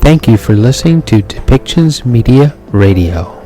Thank you for listening to Depictions Media Radio.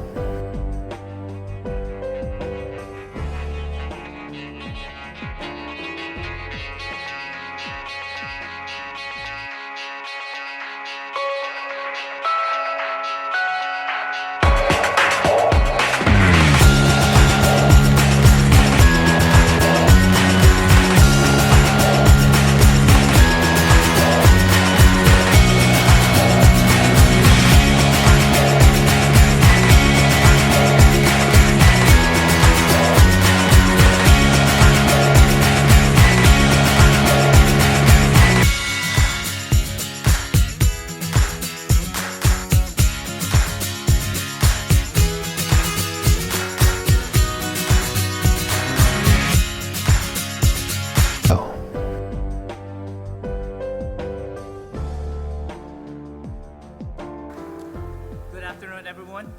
Good afternoon, everyone.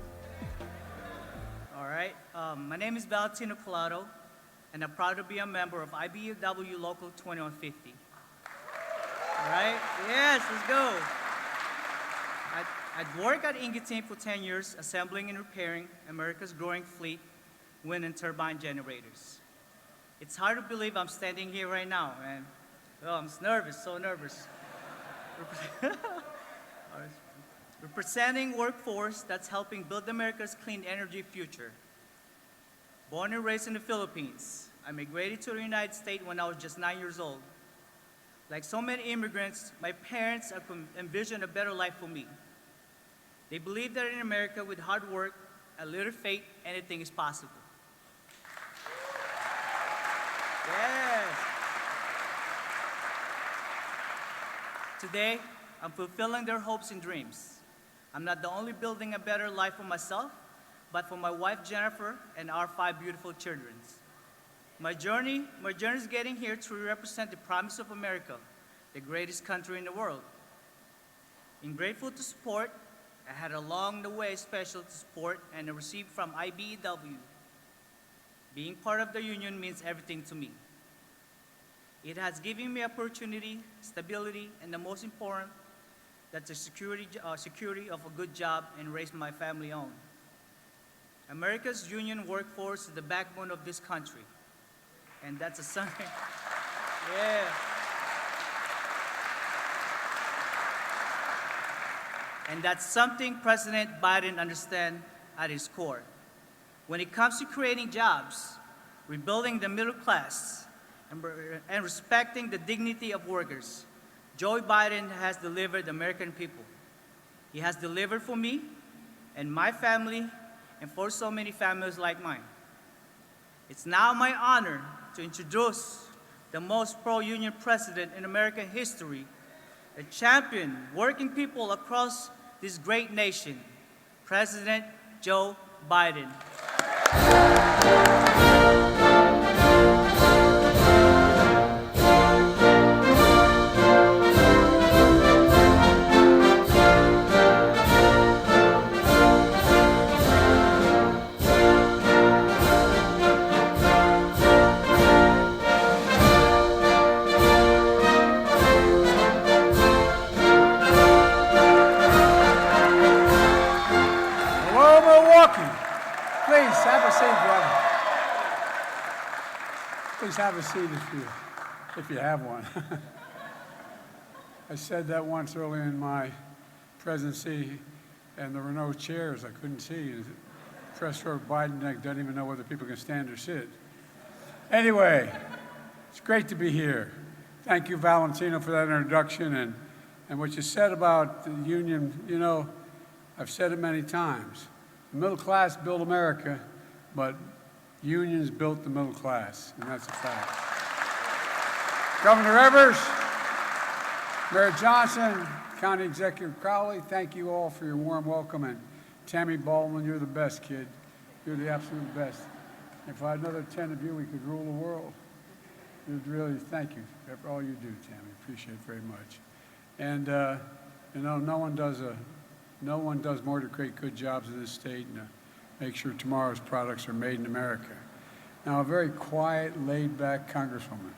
All right, my name is Bidenomics, and I'm proud to be a member of IBEW Local 2150. All right, yes, let's go. I'd worked at Ingeteam for 10 years, assembling and repairing America's growing fleet wind and turbine generators. It's hard to believe I'm standing here right now, man. Oh, I'm nervous, so nervous. Representing workforce that's helping build America's clean energy future. Born and raised in the Philippines, I migrated to the United States when I was just 9 years old. Like so many immigrants, my parents envisioned a better life for me. They believed that in America, with hard work, a little faith, anything is possible. Yes. Today, I'm fulfilling their hopes and dreams. I'm not the only building a better life for myself, but for my wife Jennifer and our 5 beautiful children. My journey is getting here to represent the promise of America, the greatest country in the world. I'm grateful to support. I had along the way special support and received from IBEW. Being part of the union means everything to me. It has given me opportunity, stability, and the most important, that's the security of a good job and raise my family on. America's union workforce is the backbone of this country. And that's a something, yeah. And that's something President Biden understands at his core. When it comes to creating jobs, rebuilding the middle class, and respecting the dignity of workers, Joe Biden has delivered the American people. He has delivered for me and my family and for so many families like mine. It's now my honor to introduce the most pro-union president in American history, a champion working people across this great nation, President Joe Biden. Please have a seat if you have one. I said that once early in my presidency, and there were no chairs. I couldn't see. Press for Biden doesn't even know whether people can stand or sit. Anyway, it's great to be here. Thank you, Valentino, for that introduction. And what you said about the union, you know, I've said it many times. The middle class built America, but unions built the middle class, and that's a fact. Governor Evers, Mayor Johnson, County Executive Crowley, thank you all for your warm welcome. And Tammy Baldwin, you're the best, kid. You're the absolute best. If I had another 10 of you, we could rule the world. You'd really, thank you for all you do, Tammy. Appreciate it very much. And you know, no one does more to create good jobs in this state and make sure tomorrow's products are made in America. Now, a very quiet, laid-back congresswoman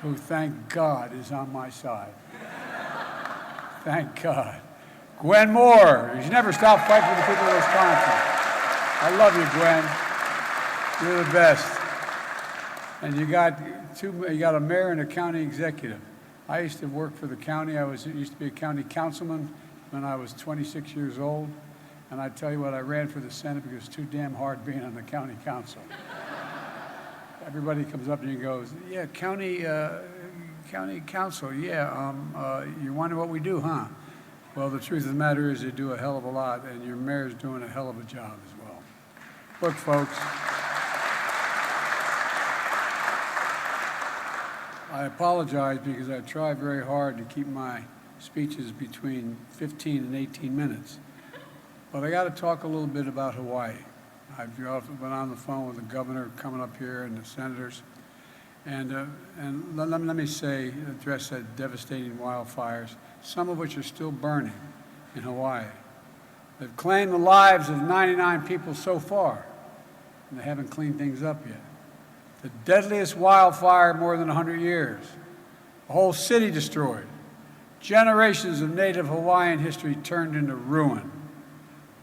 who, thank God, is on my side. Thank God. Gwen Moore. You should never stop fighting for the people of Wisconsin. I love you, Gwen. You're the best. And you got a mayor and a county executive. I used to work for the county. I used to be a county councilman when I was 26 years old. And I tell you what, I ran for the Senate because it's too damn hard being on the county council. Everybody comes up to you and goes, yeah, county council, yeah, you wonder what we do, huh? Well, the truth of the matter is they do a hell of a lot, and your mayor's doing a hell of a job as well. Look, folks, I apologize because I try very hard to keep my speeches between 15 and 18 minutes. But I got to talk a little bit about Hawaii. I've been on the phone with the governor coming up here and the senators. And let me address that devastating wildfires, some of which are still burning in Hawaii. They've claimed the lives of 99 people so far, and they haven't cleaned things up yet. The deadliest wildfire in more than 100 years. A whole city destroyed. Generations of native Hawaiian history turned into ruin.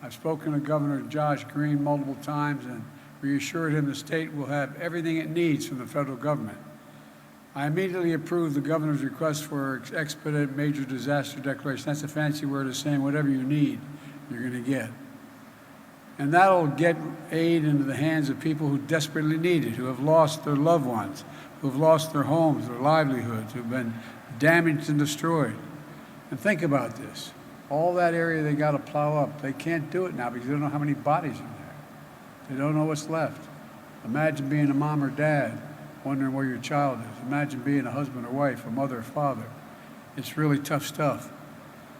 I've spoken to Governor Josh Green multiple times and reassured him the state will have everything it needs from the federal government. I immediately approved the governor's request for expedited major disaster declaration. That's a fancy word of saying whatever you need, you're going to get. And that'll get aid into the hands of people who desperately need it, who have lost their loved ones, who have lost their homes, their livelihoods, who have been damaged and destroyed. And think about this. All that area they got to plow up, they can't do it now because they don't know how many bodies are there. They don't know what's left. Imagine being a mom or dad, wondering where your child is. Imagine being a husband or wife, a mother or father. It's really tough stuff.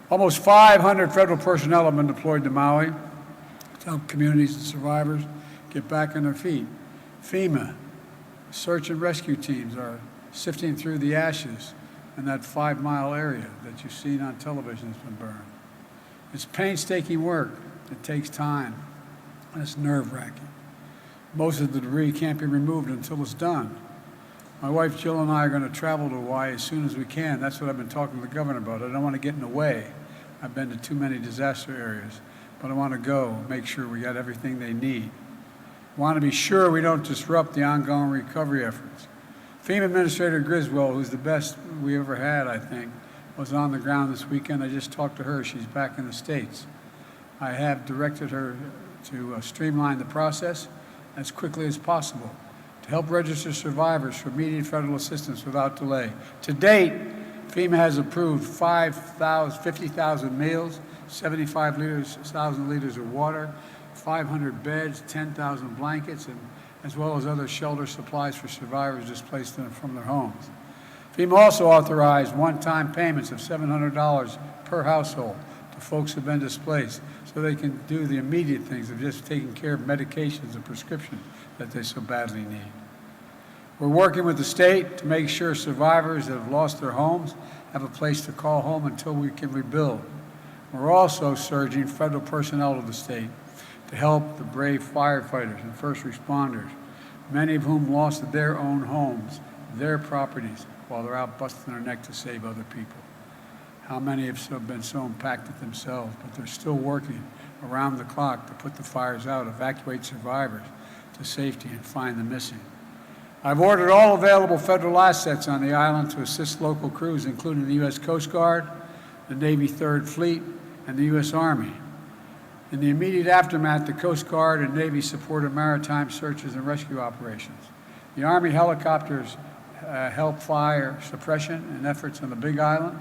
Almost 500 federal personnel have been deployed to Maui to help communities and survivors get back on their feet. FEMA, search and rescue teams are sifting through the ashes in that 5-mile area that you've seen on television that's been burned. It's painstaking work. It takes time. And it's nerve-wracking. Most of the debris can't be removed until it's done. My wife Jill and I are going to travel to Hawaii as soon as we can. That's what I've been talking to the governor about. I don't want to get in the way. I've been to too many disaster areas. But I want to go, make sure we got everything they need. I want to be sure we don't disrupt the ongoing recovery efforts. FEMA Administrator Griswold, who's the best we ever had, I think, was on the ground this weekend. I just talked to her. She's back in the States. I have directed her to streamline the process as quickly as possible to help register survivors for immediate federal assistance without delay. To date, FEMA has approved 50,000 meals, 75,000 liters of water, 500 beds, 10,000 blankets, and as well as other shelter supplies for survivors displaced from their homes. FEMA also authorized one-time payments of $700 per household to folks who have been displaced so they can do the immediate things of just taking care of medications and prescriptions that they so badly need. We're working with the state to make sure survivors that have lost their homes have a place to call home until we can rebuild. We're also surging federal personnel to the state to help the brave firefighters and first responders, many of whom lost their own homes, their properties, while they're out busting their neck to save other people. How many have been so impacted themselves, but they're still working around the clock to put the fires out, evacuate survivors to safety, and find the missing. I've ordered all available federal assets on the island to assist local crews, including the U.S. Coast Guard, the Navy 3rd Fleet, and the U.S. Army. In the immediate aftermath, the Coast Guard and Navy supported maritime searches and rescue operations. The Army helicopters help fire suppression and efforts on the Big Island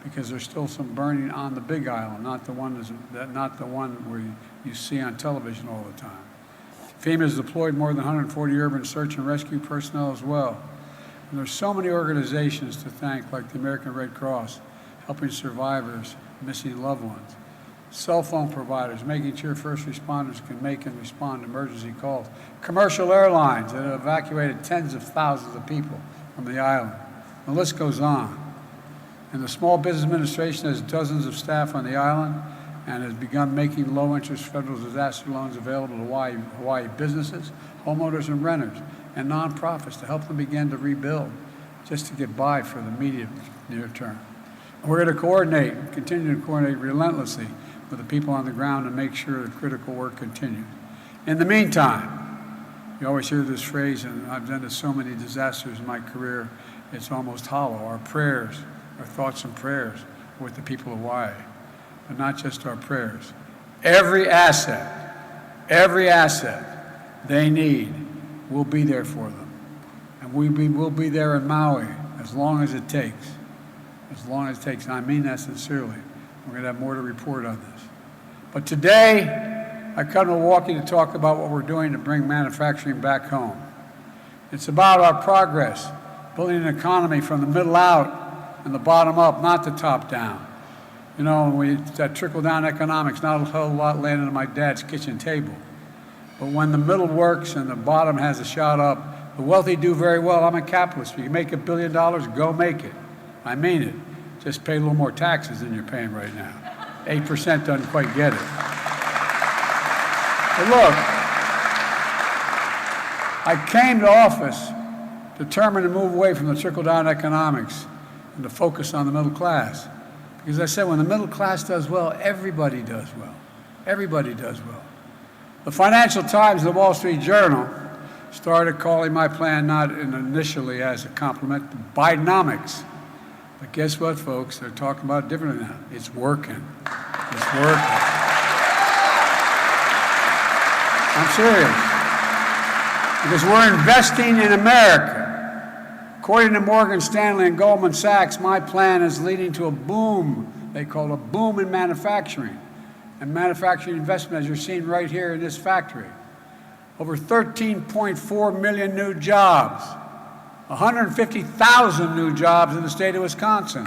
because there's still some burning on the Big Island, not the one where you see on television all the time. FEMA has deployed more than 140 urban search and rescue personnel as well. And there's so many organizations to thank, like the American Red Cross, helping survivors, missing loved ones. Cell phone providers, making sure first responders can make and respond to emergency calls. Commercial airlines that have evacuated tens of thousands of people from the island. The list goes on. And the Small Business Administration has dozens of staff on the island and has begun making low-interest federal disaster loans available to Hawaii businesses, homeowners and renters, and nonprofits to help them begin to rebuild, just to get by for the immediate near term. We're going to coordinate, continue to coordinate relentlessly with the people on the ground to make sure the critical work continues. In the meantime, you always hear this phrase, and I've done so many disasters in my career, it's almost hollow. Our prayers, our thoughts and prayers with the people of Hawaii, but not just our prayers. Every asset they need, we'll be there for them. And we'll be there in Maui as long as it takes. As long as it takes. And I mean that sincerely. We're going to have more to report on this. But today, I come to Milwaukee to talk about what we're doing to bring manufacturing back home. It's about our progress, building an economy from the middle out and the bottom up, not the top down. You know, that trickle-down economics, not a whole lot landing on my dad's kitchen table. But when the middle works and the bottom has a shot up, the wealthy do very well. I'm a capitalist. If you make $1 billion, go make it. I mean it. Just pay a little more taxes than you're paying right now. 8% doesn't quite get it. But look, I came to office determined to move away from the trickle-down economics and to focus on the middle class. Because I said, when the middle class does well, everybody does well. Everybody does well. The Financial Times and the Wall Street Journal started calling my plan not initially as a compliment to Bidenomics. But guess what, folks? They're talking about it differently now. It's working. It's working. I'm serious. Because we're investing in America. According to Morgan Stanley and Goldman Sachs, my plan is leading to a boom. They call it a boom in manufacturing. And manufacturing investment, as you're seeing right here in this factory. Over 13.4 million new jobs. 150,000 new jobs in the state of Wisconsin.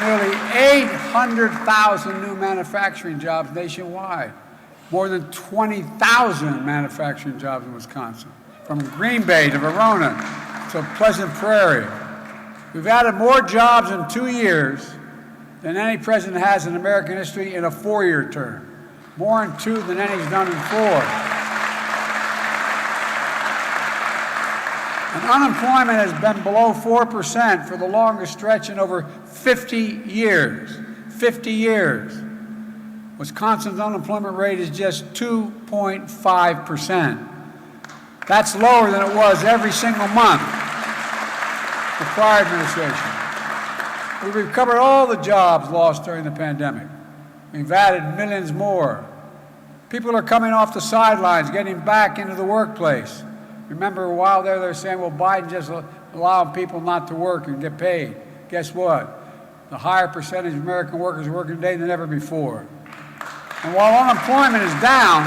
Nearly 800,000 new manufacturing jobs nationwide. More than 20,000 manufacturing jobs in Wisconsin. From Green Bay to Verona to Pleasant Prairie. We've added more jobs in 2 years than any president has in American history in a 4-year term. More in 2 than any's done in 4. And unemployment has been below 4% for the longest stretch in over 50 years. 50 years. Wisconsin's unemployment rate is just 2.5%. That's lower than it was every single month the prior administration. We've recovered all the jobs lost during the pandemic. We've added millions more. People are coming off the sidelines, getting back into the workplace. Remember, a while there, they were saying, well, Biden just allowed people not to work and get paid. Guess what? The higher percentage of American workers are working today than ever before. And while unemployment is down,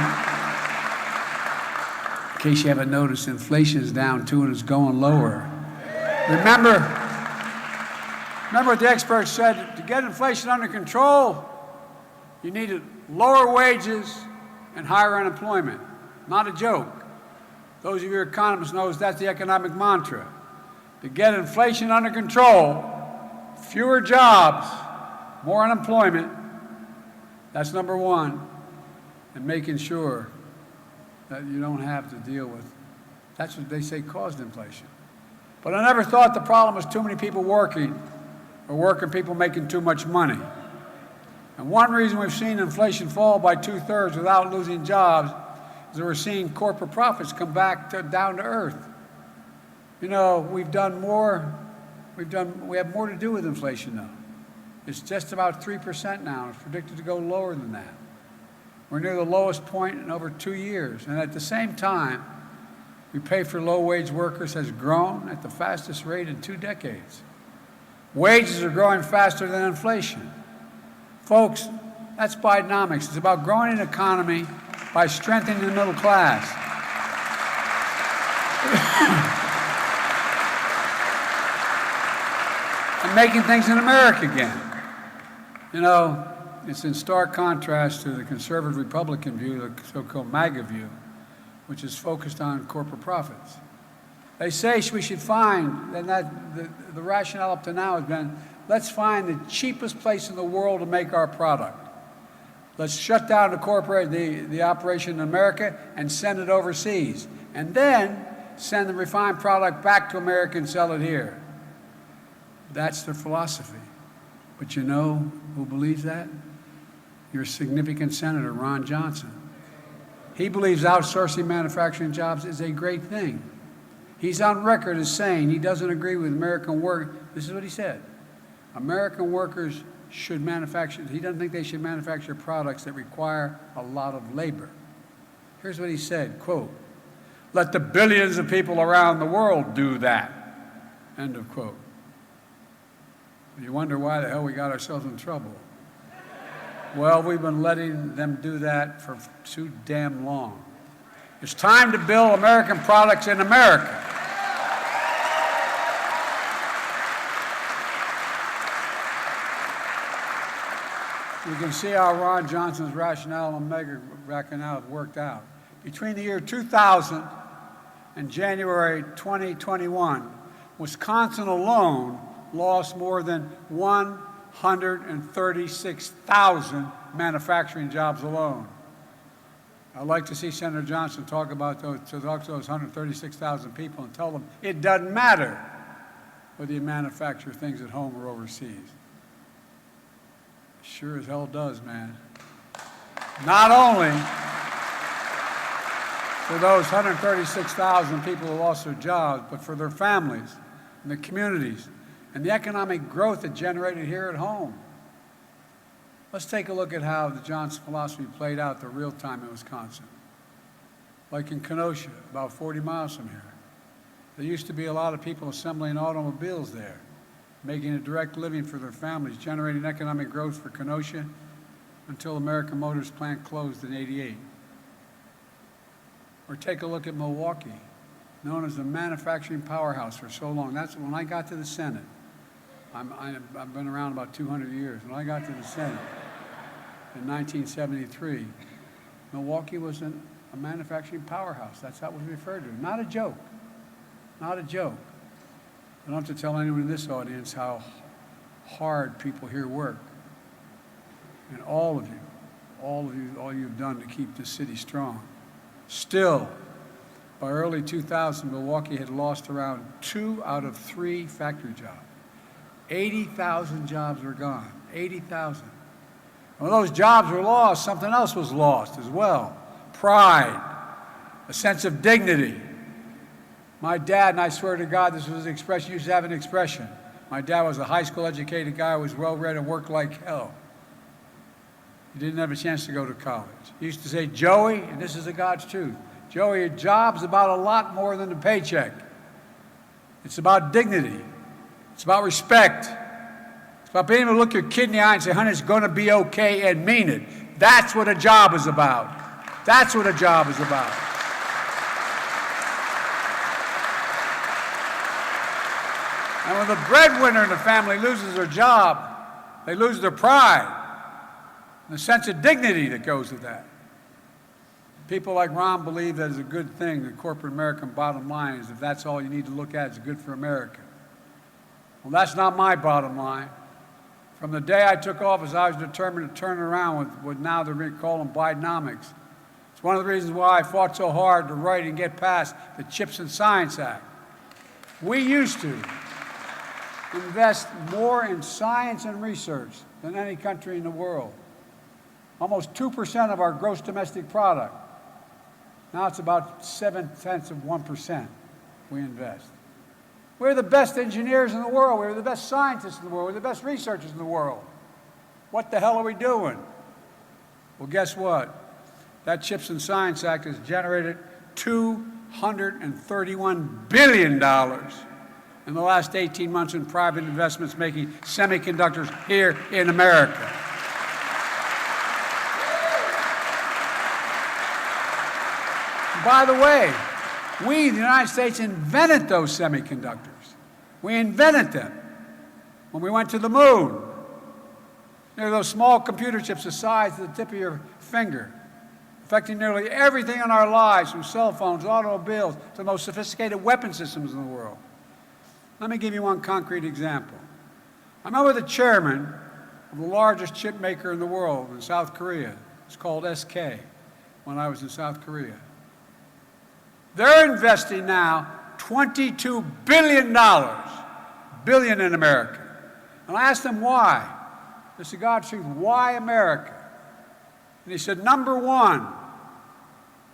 in case you haven't noticed, inflation is down too and it's going lower. Remember what the experts said, to get inflation under control, you needed lower wages and higher unemployment. Not a joke. Those of you economists know that's the economic mantra. To get inflation under control, fewer jobs, more unemployment, that's number one. And making sure that you don't have to deal with, that's what they say caused inflation. But I never thought the problem was too many people working or working people making too much money. And one reason we've seen inflation fall by 2/3 without losing jobs is that we're seeing corporate profits come back down to earth. You know, we have more to do with inflation now. It's just about 3% now. It's predicted to go lower than that. We're near the lowest point in over 2 years. And at the same time, we pay for low-wage workers has grown at the fastest rate in 2 decades. Wages are growing faster than inflation. Folks, that's Bidenomics. It's about growing an economy by strengthening the middle class. And making things in America again. You know, it's in stark contrast to the conservative Republican view, the so-called MAGA view, which is focused on corporate profits. They say we should find, and the rationale up to now has been, let's find the cheapest place in the world to make our product. Let's shut down the operation in America and send it overseas. And then send the refined product back to America and sell it here. That's their philosophy. But you know who believes that? Your significant Senator, Ron Johnson. He believes outsourcing manufacturing jobs is a great thing. He's on record as saying he doesn't agree with American work. This is what he said. American workers should manufacture, he doesn't think they should manufacture products that require a lot of labor. Here's what he said, quote, "Let the billions of people around the world do that," end of quote. You wonder why the hell we got ourselves in trouble. Well, we've been letting them do that for too damn long. It's time to build American products in America. You can see how Ron Johnson's rationale and Omega rationale worked out. Between the year 2000 and January 2021, Wisconsin alone lost more than 136,000 manufacturing jobs alone. I'd like to see Senator Johnson talk to those 136,000 people and tell them it doesn't matter whether you manufacture things at home or overseas. Sure as hell does, man. Not only for those 136,000 people who lost their jobs, but for their families and the communities and the economic growth it generated here at home. Let's take a look at how the Johnson philosophy played out the real time in Wisconsin. Like in Kenosha, about 40 miles from here. There used to be a lot of people assembling automobiles there, making a direct living for their families, generating economic growth for Kenosha until American Motors plant closed in '88. Or take a look at Milwaukee, known as the manufacturing powerhouse for so long. That's when I got to the Senate. I've been around about 200 years. When I got to the Senate in 1973, Milwaukee was a manufacturing powerhouse. That's how it was referred to. Not a joke. Not a joke. I don't have to tell anyone in this audience how hard people here work. And all you've done to keep this city strong. Still, by early 2000, Milwaukee had lost around 2 out of 3 factory jobs. 80,000 jobs were gone. 80,000. When those jobs were lost, something else was lost as well. Pride, a sense of dignity. My dad, and I swear to God, this was an expression, used to have an expression. My dad was a high school educated guy who was well-read and worked like hell. He didn't have a chance to go to college. He used to say, "Joey," and this is the God's truth, "Joey, a job's about a lot more than a paycheck. It's about dignity. It's about respect. It's about being able to look your kid in the eye and say, 'Honey, it's going to be okay,' and mean it. That's what a job is about. That's what a job is about." And when the breadwinner in the family loses their job, they lose their pride and the sense of dignity that goes with that. People like Ron believe that it's a good thing. The corporate American bottom line is if that's all you need to look at, it's good for America. Well, that's not my bottom line. From the day I took office, I was determined to turn it around with what now they're calling Bidenomics. It's one of the reasons why I fought so hard to write and get past the Chips and Science Act. We used to invest more in science and research than any country in the world. Almost 2% of our gross domestic product. Now it's about 0.7% we invest. We're the best engineers in the world. We're the best scientists in the world. We're the best researchers in the world. What the hell are we doing? Well, guess what? That Chips and Science Act has generated $231 billion in the last 18 months in private investments making semiconductors here in America. By the way, we, the United States, invented those semiconductors. We invented them when we went to the moon. They're those small computer chips the size of the tip of your finger, affecting nearly everything in our lives, from cell phones, automobiles, to the most sophisticated weapon systems in the world. Let me give you one concrete example. I remember the chairman of the largest chip maker in the world in South Korea. It's called SK, when I was in South Korea. They're investing now $22 billion, billion in America. And I asked them why. I said, God's truth, why America? And he said, number one,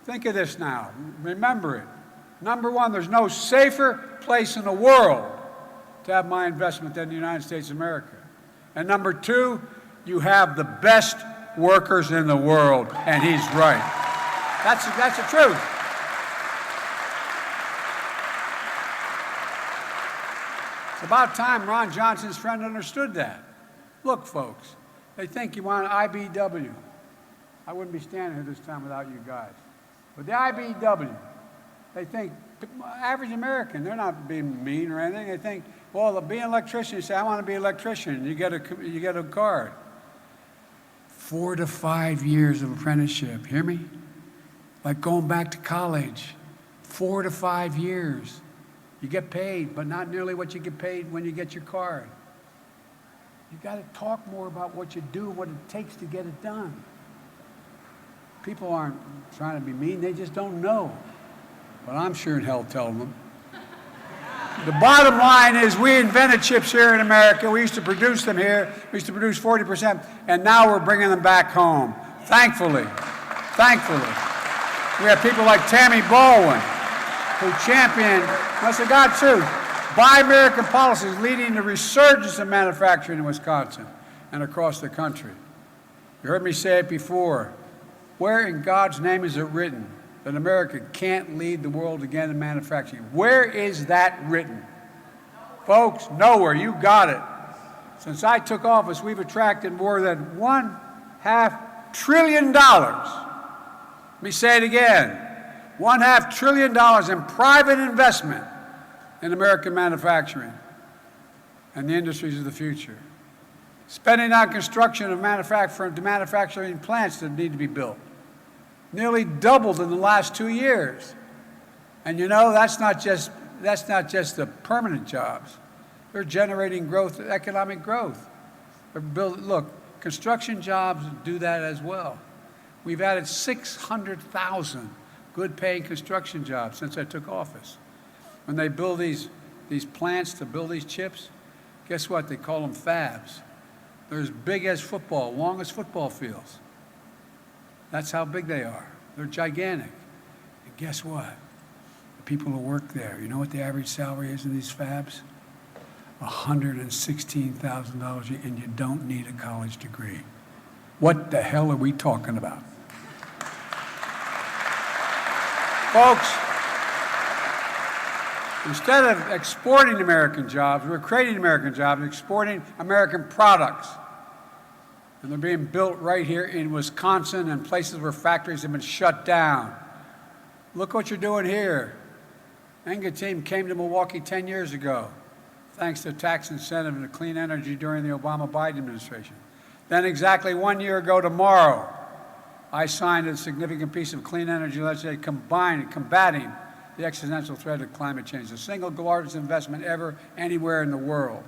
think of this now, remember it. Number one, there's no safer place in the world to have my investment than the United States of America. And number two, you have the best workers in the world, and he's right. That's the truth. It's about time Ron Johnson's friend understood that. Look, folks, they think you want IBW. I wouldn't be standing here this time without you guys. But the IBW, they think, average American, they're not being mean or anything. They think, well, being an electrician, you say, I want to be an electrician. You get a card. 4 to 5 years of apprenticeship, hear me? Like going back to college, 4 to 5 years. You get paid, but not nearly what you get paid when you get your card. You got to talk more about what you do, what it takes to get it done. People aren't trying to be mean, they just don't know. But I'm sure in hell telling them. The bottom line is we invented chips here in America. We used to produce them here. We used to produce 40%, and now we're bringing them back home. Thankfully. We have people like Tammy Baldwin, who championed, that's the God truth, Buy American policies leading to resurgence of manufacturing in Wisconsin and across the country. You heard me say it before. Where in God's name is it written that America can't lead the world again in manufacturing? Where is that written? Folks, nowhere. You got it. Since I took office, we've attracted more than $1.5 trillion. Let me say it again. $1.5 trillion in private investment in American manufacturing and the industries of the future. Spending on construction of manufacturing plants that need to be built. Nearly doubled in the last 2 years. And you know, that's not just the permanent jobs. They're generating growth, economic growth. Look, construction jobs do that as well. We've added 600,000 good-paying construction jobs since I took office. When they build these plants to build these chips, guess what? They call them fabs. They're as big as football, long as football fields. That's how big they are. They're gigantic. And guess what? The people who work there, you know what the average salary is in these fabs? $116,000 a year, and you don't need a college degree. What the hell are we talking about? Folks, instead of exporting American jobs, we're creating American jobs, exporting American products. And they're being built right here in Wisconsin and places where factories have been shut down. Look what you're doing here. Enga team came to Milwaukee 10 years ago, thanks to tax incentive and clean energy during the Obama-Biden administration. Then exactly 1 year ago tomorrow, I signed a significant piece of clean energy legislation combating the existential threat of climate change, the single largest investment ever anywhere in the world,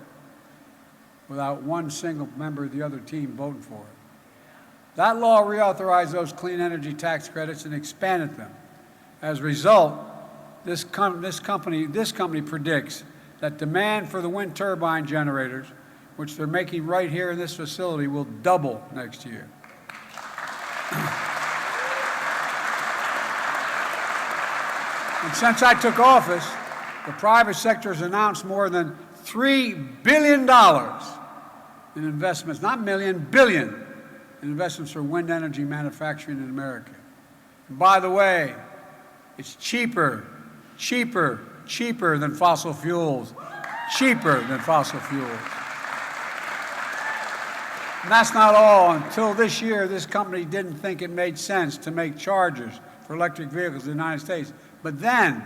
without one single member of the other team voting for it. That law reauthorized those clean energy tax credits and expanded them. As a result, this company predicts that demand for the wind turbine generators, which they're making right here in this facility, will double next year. And since I took office, the private sector has announced more than $3 billion in investments, not million, billion, in investments for wind energy manufacturing in America. And by the way, it's cheaper than fossil fuels, cheaper than fossil fuels. And that's not all. Until this year, this company didn't think it made sense to make chargers for electric vehicles in the United States. But then,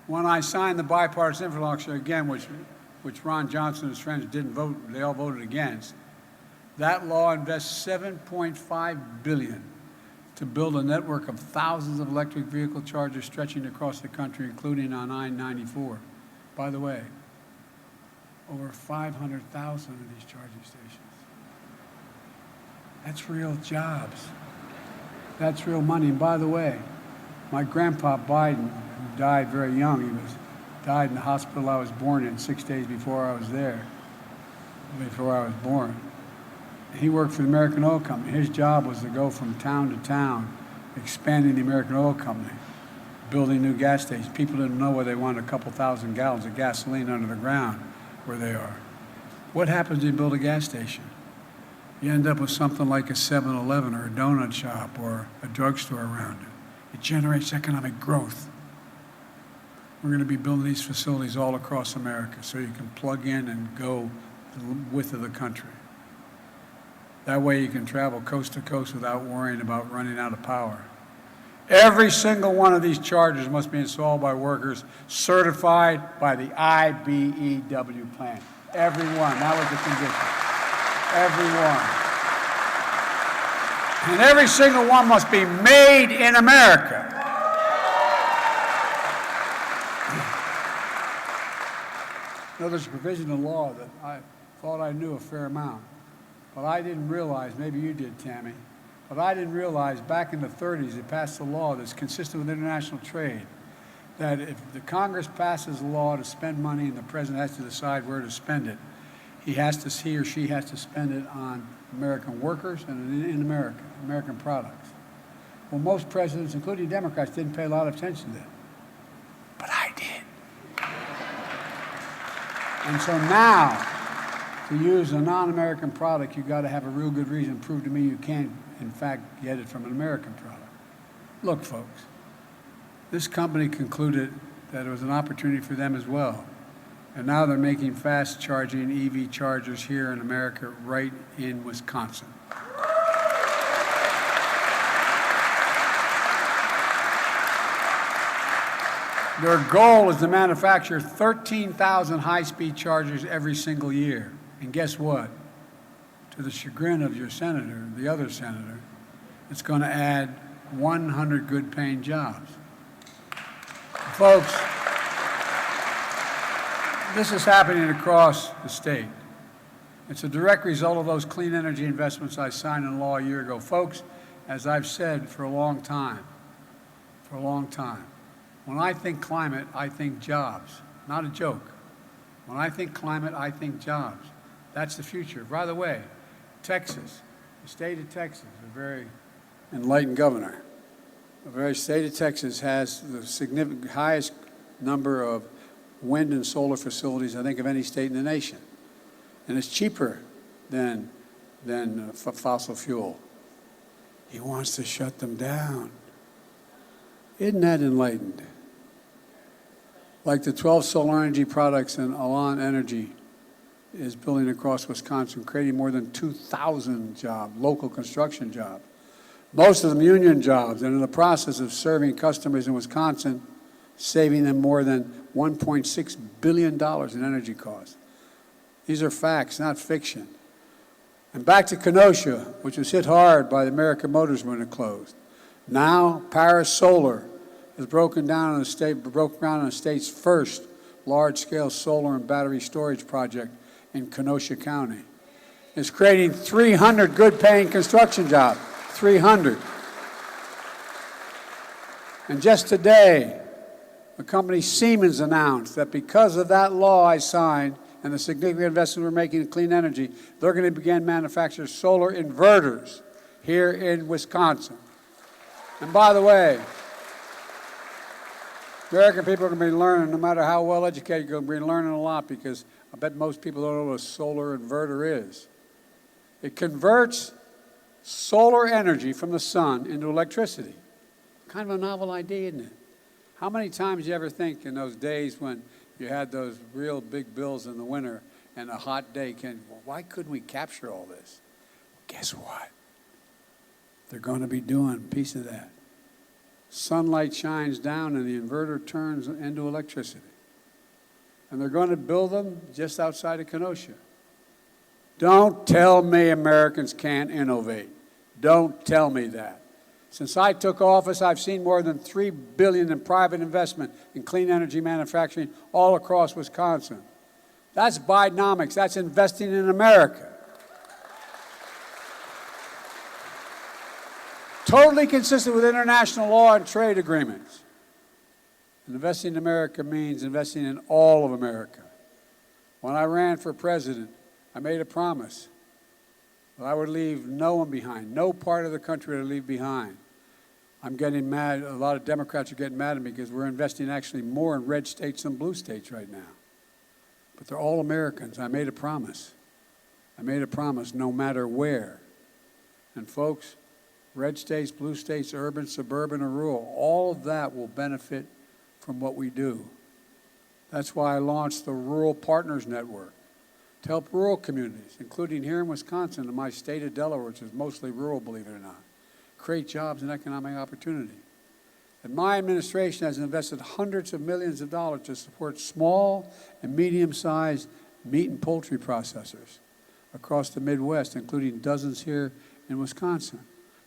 when I signed the bipartisan infrastructure again, which Ron Johnson and his friends didn't vote, they all voted against, that law invests $7.5 billion to build a network of thousands of electric vehicle chargers stretching across the country, including on I-94. By the way, over 500,000 of these charging stations. That's real jobs. That's real money. And by the way, my grandpa Biden, died very young. Died in the hospital I was born in 6 days before I was there, before I was born. He worked for the American Oil Company. His job was to go from town to town, expanding the American Oil Company, building new gas stations. People didn't know where they wanted a couple thousand gallons of gasoline under the ground where they are. What happens when you build a gas station? You end up with something like a 7-Eleven or a donut shop or a drugstore around it. It generates economic growth. We're going to be building these facilities all across America so you can plug in and go the width of the country. That way you can travel coast to coast without worrying about running out of power. Every single one of these chargers must be installed by workers certified by the IBEW plant. Every one. That was the condition. Every one. And every single one must be made in America. You know, there's a provision in law that I thought I knew a fair amount, but I didn't realize, maybe you did, Tammy, but I didn't realize back in the 30s they passed a law that's consistent with international trade, that if the Congress passes a law to spend money and the president has to decide where to spend it, he or she has to spend it on American workers and in America, American products. Well, most presidents, including Democrats, didn't pay a lot of attention to that. But I did. And so now, to use a non-American product, you've got to have a real good reason to prove to me you can, in fact, get it from an American product. Look, folks, this company concluded that it was an opportunity for them as well. And now they're making fast-charging EV chargers here in America, right in Wisconsin. Their goal is to manufacture 13,000 high-speed chargers every single year. And guess what? To the chagrin of your senator, the other senator, it's going to add 100 good-paying jobs. Folks, this is happening across the state. It's a direct result of those clean energy investments I signed into law a year ago. Folks, as I've said for a long time, when I think climate, I think jobs. Not a joke. When I think climate, I think jobs. That's the future. By the way, Texas, the state of Texas, a very enlightened governor, the state of Texas has the significant highest number of wind and solar facilities, I think, of any state in the nation. And it's cheaper than fossil fuel. He wants to shut them down. Isn't that enlightened? Like the 12 solar energy products and Alon Energy is building across Wisconsin, creating more than 2,000 jobs, local construction jobs. Most of them union jobs, and in the process of serving customers in Wisconsin, saving them more than $1.6 billion in energy costs. These are facts, not fiction. And back to Kenosha, which was hit hard by the American Motors when it closed. Now, Paris Solar has broken ground on the state's first large-scale solar and battery storage project in Kenosha County. It's creating 300 good-paying construction jobs. 300. And just today, the company Siemens announced that because of that law I signed and the significant investment we're making in clean energy, they're going to begin manufacturing solar inverters here in Wisconsin. And by the way, American people are going to be learning, no matter how well educated, you're going to be learning a lot, because I bet most people don't know what a solar inverter is. It converts solar energy from the sun into electricity. Kind of a novel idea, isn't it? How many times do you ever think in those days when you had those real big bills in the winter and a hot day came, well, why couldn't we capture all this? Guess what? They're going to be doing a piece of that. Sunlight shines down and the inverter turns into electricity. And they're going to build them just outside of Kenosha. Don't tell me Americans can't innovate. Don't tell me that. Since I took office, I've seen more than $3 billion in private investment in clean energy manufacturing all across Wisconsin. That's Bidenomics. That's investing in America. Totally consistent with international law and trade agreements. And investing in America means investing in all of America. When I ran for president, I made a promise that I would leave no one behind, no part of the country to leave behind. I'm getting mad, a lot of Democrats are getting mad at me because we're investing actually more in red states than blue states right now. But they're all Americans. I made a promise. I made a promise no matter where. And folks, red states, blue states, urban, suburban, or rural, all of that will benefit from what we do. That's why I launched the Rural Partners Network to help rural communities, including here in Wisconsin, in my state of Delaware, which is mostly rural, believe it or not, create jobs and economic opportunity. And my administration has invested hundreds of millions of dollars to support small and medium-sized meat and poultry processors across the Midwest, including dozens here in Wisconsin,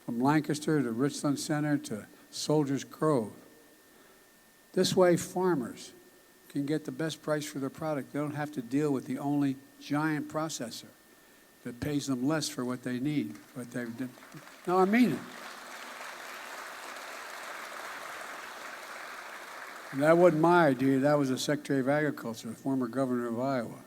from Lancaster to Richland Center to Soldiers Grove. This way, farmers can get the best price for their product. They don't have to deal with the only giant processor that pays them less for what they need. No, I mean it. And that wasn't my idea. That was the Secretary of Agriculture, the former governor of Iowa.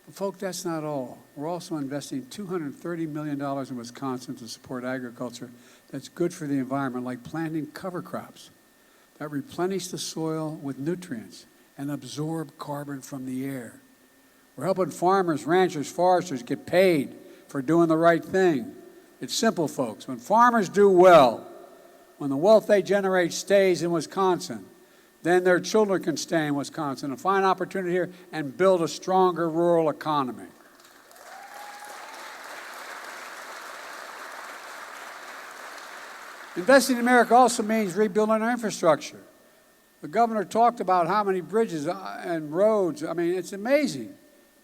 But, folks, that's not all. We're also investing $230 million in Wisconsin to support agriculture that's good for the environment, like planting cover crops that replenish the soil with nutrients and absorb carbon from the air. We're helping farmers, ranchers, foresters get paid for doing the right thing. It's simple, folks. When farmers do well, when the wealth they generate stays in Wisconsin, then their children can stay in Wisconsin and find opportunity here and build a stronger rural economy. Investing in America also means rebuilding our infrastructure. The governor talked about how many bridges and roads. I mean, it's amazing.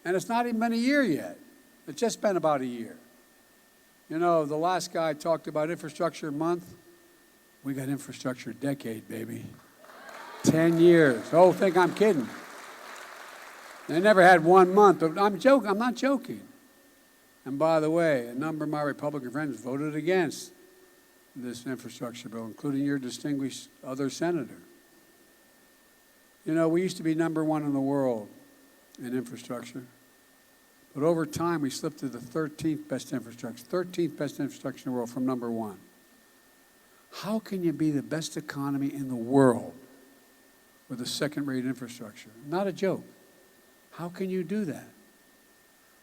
And it's not even been a year yet. It's just been about a year. You know, the last guy talked about infrastructure month. We got infrastructure decade, baby. 10 years. Oh, think I'm kidding. They never had 1 month. I'm joking. I'm not joking. And by the way, a number of my Republican friends voted against this infrastructure bill, including your distinguished other senator. You know, we used to be #1 in the world in infrastructure. But over time, we slipped to the 13th best infrastructure, 13th best infrastructure in the world from #1. How can you be the best economy in the world with a second-rate infrastructure? Not a joke. How can you do that?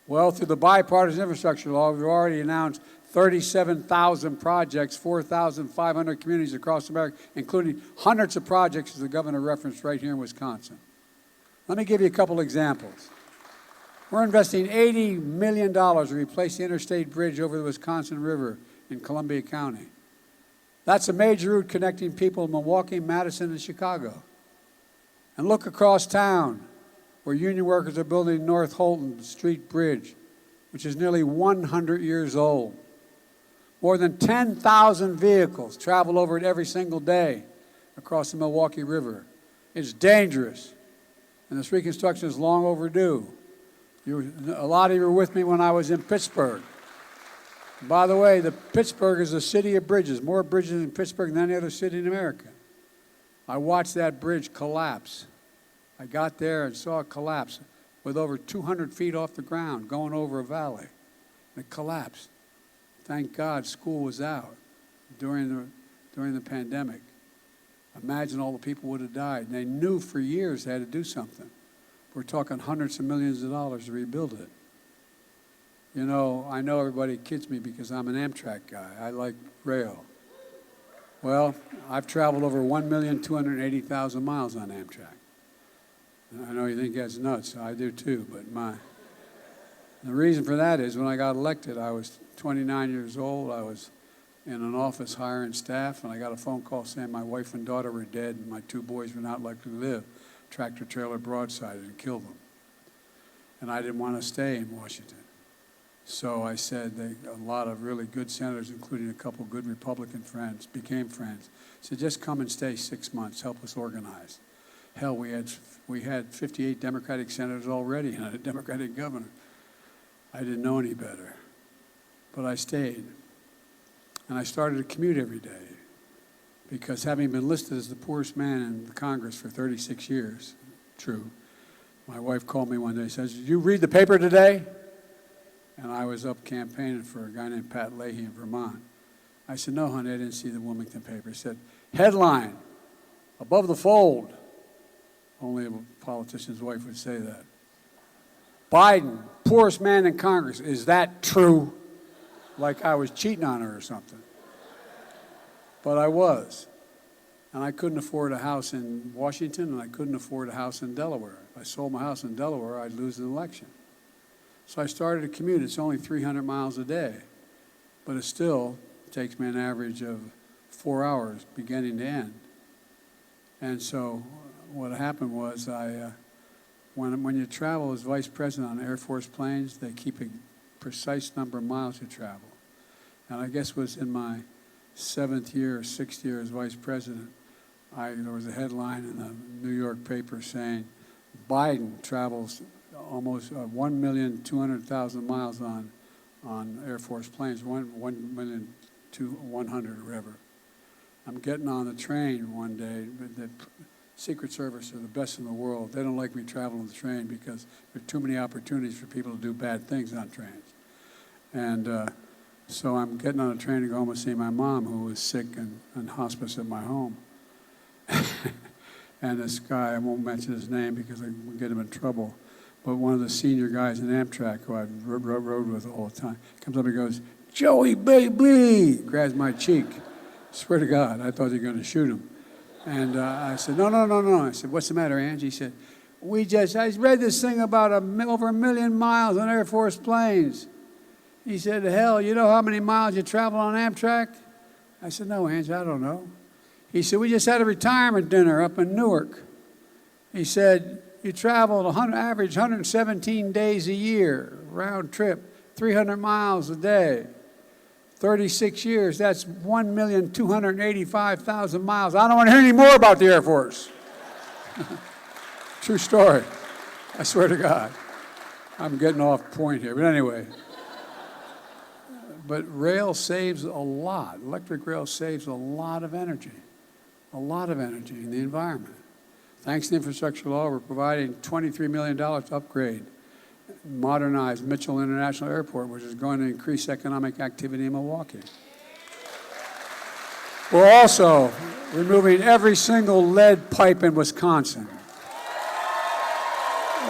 Well, through the bipartisan infrastructure law, we've already announced 37,000 projects, 4,500 communities across America, including hundreds of projects, as the governor referenced, right here in Wisconsin. Let me give you a couple examples. We're investing $80 million to replace the interstate bridge over the Wisconsin River in Columbia County. That's a major route connecting people in Milwaukee, Madison, and Chicago. And look across town, where union workers are building North Holton Street Bridge, which is nearly 100 years old. More than 10,000 vehicles travel over it every single day across the Milwaukee River. It's dangerous, and this reconstruction is long overdue. A lot of you were with me when I was in Pittsburgh. By the way, Pittsburgh is a city of bridges, more bridges in Pittsburgh than any other city in America. I watched that bridge collapse. I got there and saw it collapse with over 200 feet off the ground, going over a valley. It collapsed. Thank God school was out during the pandemic. Imagine all the people would have died. And they knew for years they had to do something. We're talking hundreds of millions of dollars to rebuild it. You know, I know everybody kids me because I'm an Amtrak guy. I like rail. Well, I've traveled over 1,280,000 miles on Amtrak. I know you think that's nuts. I do too, but the reason for that is when I got elected, I was 29 years old. I was in an office hiring staff, and I got a phone call saying my wife and daughter were dead and my 2 boys were not likely to live. Tractor trailer broadsided and killed them. And I didn't want to stay in Washington. So I said, a lot of really good senators, including a couple good Republican friends, became friends. Said, just come and stay 6 months, help us organize. Hell, we had 58 Democratic senators already and a Democratic governor. I didn't know any better. But I stayed. And I started to commute every day. because having been listed as the poorest man in the Congress for 36 years, true, my wife called me one day and says, "Did you read the paper today?" And I was up campaigning for a guy named Pat Leahy in Vermont. I said, "No, honey, I didn't see the Wilmington paper." He said, "Headline, above the fold." Only a politician's wife would say that. "Biden, poorest man in Congress. Is that true?" Like I was cheating on her or something. But I was. And I couldn't afford a house in Washington, and I couldn't afford a house in Delaware. If I sold my house in Delaware, I'd lose an election. So I started a commute. It's only 300 miles a day, but it still takes me an average of 4 hours beginning to end. And so what happened was when you travel as vice president on Air Force planes, they keep a precise number of miles you travel. And I guess it was in my 7th year or 6th year as vice president, there was a headline in the New York paper saying, "Biden travels almost 1,200,000 miles on Air Force planes, 1,200,000 or whatever." I'm getting on the train one day. The Secret Service are the best in the world. They don't like me traveling the train because there are too many opportunities for people to do bad things on trains. And so I'm getting on a train to go home and see my mom, who was sick and in hospice at my home. And this guy, I won't mention his name because I will get him in trouble, but one of the senior guys in Amtrak who I rode with all the time comes up and goes, "Joey, baby," grabs my cheek. Swear to God, I thought you were going to shoot him. And I said, no. I said, "What's the matter, Angie?" He said, I read this thing about over 1 million miles on Air Force planes. He said, "Hell, you know how many miles you travel on Amtrak?" I said, "No, Angie, I don't know." He said, "We just had a retirement dinner up in Newark." He said, "You traveled average 117 days a year, round trip, 300 miles a day. 36 years, that's 1,285,000 miles. I don't want to hear any more about the Air Force." True story. I swear to God. I'm getting off point here. But anyway. But rail saves a lot. Electric rail saves a lot of energy in the environment. Thanks to infrastructure law, we're providing $23 million to upgrade, modernize Mitchell International Airport, which is going to increase economic activity in Milwaukee. We're also removing every single lead pipe in Wisconsin.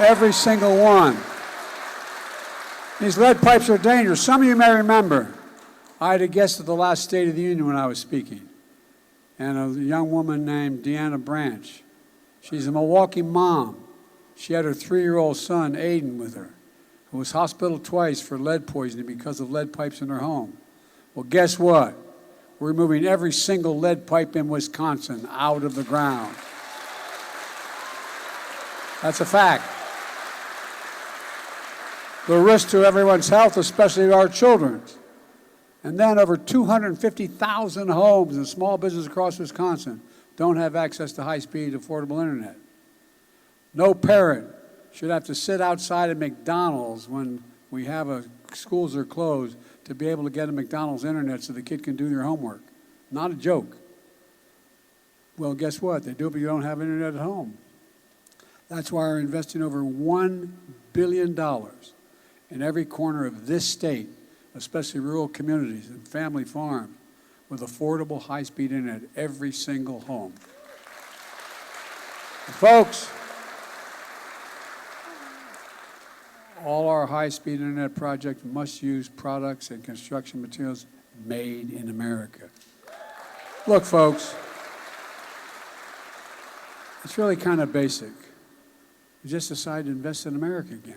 Every single one. These lead pipes are dangerous. Some of you may remember, I had a guest at the last State of the Union when I was speaking, and a young woman named Deanna Branch. She's a Milwaukee mom. She had her 3-year-old son, Aiden, with her, who was hospitalized twice for lead poisoning because of lead pipes in her home. Well, guess what? We're removing every single lead pipe in Wisconsin out of the ground. That's a fact. The risk to everyone's health, especially our children's. And then over 250,000 homes and small businesses across Wisconsin don't have access to high-speed, affordable internet. No parent should have to sit outside of McDonald's when schools are closed to be able to get a McDonald's internet so the kid can do their homework. Not a joke. Well, guess what? They do it, but you don't have internet at home. That's why we're investing over $1 billion in every corner of this state, especially rural communities and family farms, with affordable high-speed internet, every single home. And folks, all our high-speed internet projects must use products and construction materials made in America. Look, folks, it's really kind of basic. We just decided to invest in America again.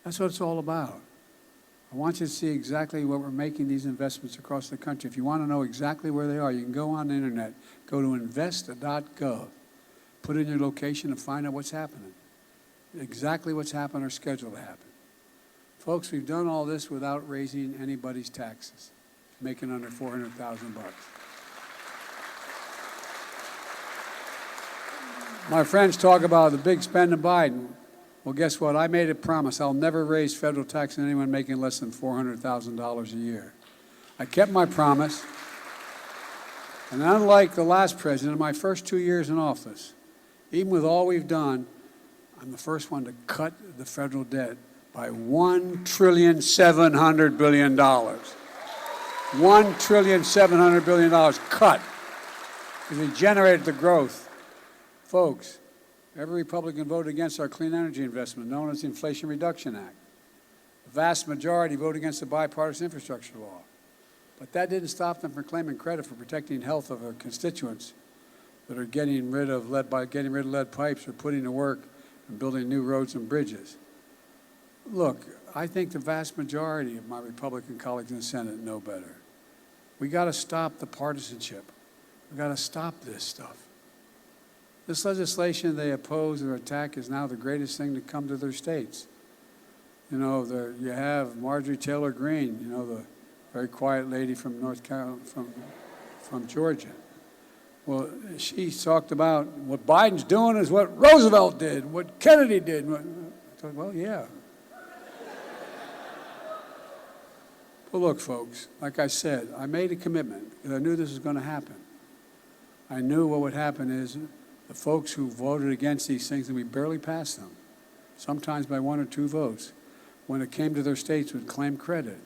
That's what it's all about. I want you to see exactly what we're making these investments across the country. If you want to know exactly where they are, you can go on the internet, go to invest.gov, put in your location and find out what's happening. Exactly what's happened or scheduled to happen. Folks, we've done all this without raising anybody's taxes, making under $400,000. My friends talk about the big spend in Biden. Well, guess what? I made a promise. I'll never raise federal tax on anyone making less than $400,000 a year. I kept my promise. And unlike the last president, in my first 2 years in office, even with all we've done, I'm the first one to cut the federal debt by $1.7 trillion. $1.7 trillion cut, because we generated the growth. Folks, every Republican voted against our clean energy investment, known as the Inflation Reduction Act. The vast majority voted against the bipartisan infrastructure law. But that didn't stop them from claiming credit for protecting health of our constituents that are getting rid of lead pipes or putting to work and building new roads and bridges. Look, I think the vast majority of my Republican colleagues in the Senate know better. We got to stop the partisanship. We got to stop this stuff. This legislation they oppose or attack is now the greatest thing to come to their states. You know, you have Marjorie Taylor Greene, you know, the very quiet lady from North Carolina, from Georgia. Well, she talked about what Biden's doing is what Roosevelt did, what Kennedy did. I thought, well, yeah. Well, look, folks, like I said, I made a commitment because I knew this was going to happen. I knew what would happen is the folks who voted against these things, and we barely passed them, sometimes by 1 or 2 votes, when it came to their states would claim credit.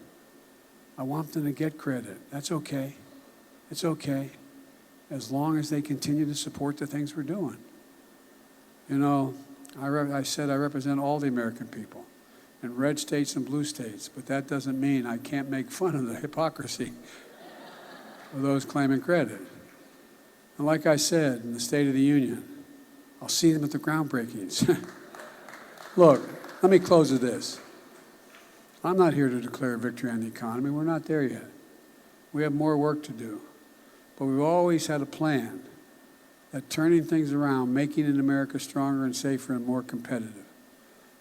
I want them to get credit. That's okay. It's okay, as long as they continue to support the things we're doing. You know, I said I represent all the American people, in red states and blue states, but that doesn't mean I can't make fun of the hypocrisy of those claiming credit. And like I said in the State of the Union, I'll see them at the groundbreakings. Look, let me close with this. I'm not here to declare victory on the economy. We're not there yet. We have more work to do. But we've always had a plan that turning things around, making it America stronger and safer and more competitive.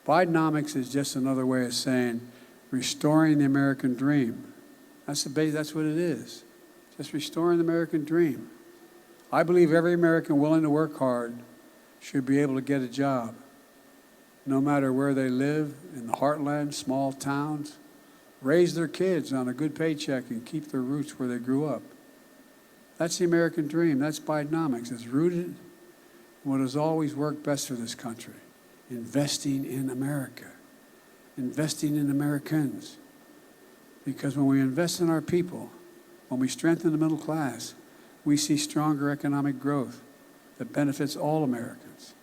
Bidenomics is just another way of saying restoring the American dream. That's what it is, just restoring the American dream. I believe every American willing to work hard should be able to get a job, no matter where they live, in the heartland, small towns, raise their kids on a good paycheck and keep their roots where they grew up. That's the American dream. That's Bidenomics. It's rooted in what has always worked best for this country, investing in America, investing in Americans. Because when we invest in our people, when we strengthen the middle class, we see stronger economic growth that benefits all Americans.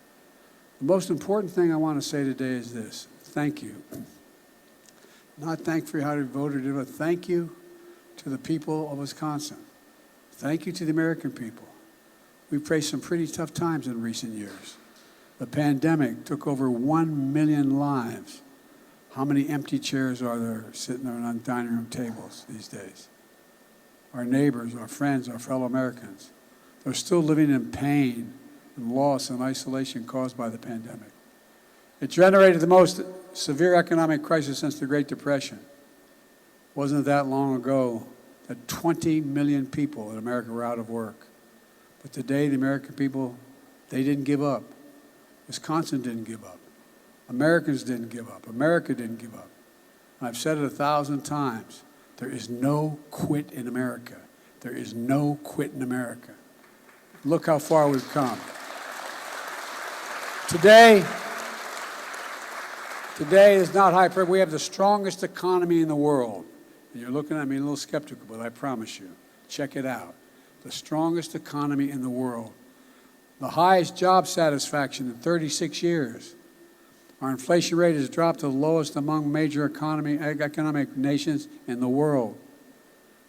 The most important thing I want to say today is this: thank you. Not thank for how you voted, but thank you to the people of Wisconsin. Thank you to the American people. We've faced some pretty tough times in recent years. The pandemic took over 1 million lives. How many empty chairs are there sitting there on dining room tables these days? Our neighbors, our friends, our fellow Americans, they're still living in pain and loss and isolation caused by the pandemic. It generated the most severe economic crisis since the Great Depression. Wasn't that long ago that 20 million people in America were out of work. But today, the American people, they didn't give up. Wisconsin didn't give up. Americans didn't give up. America didn't give up. And I've said it 1,000 times. There is no quit in America. There is no quit in America. Look how far we've come. Today is not hyperbole. We have the strongest economy in the world. And you're looking at me a little skeptical, but I promise you, check it out. The strongest economy in the world. The highest job satisfaction in 36 years. Our inflation rate has dropped to the lowest among major economic nations in the world.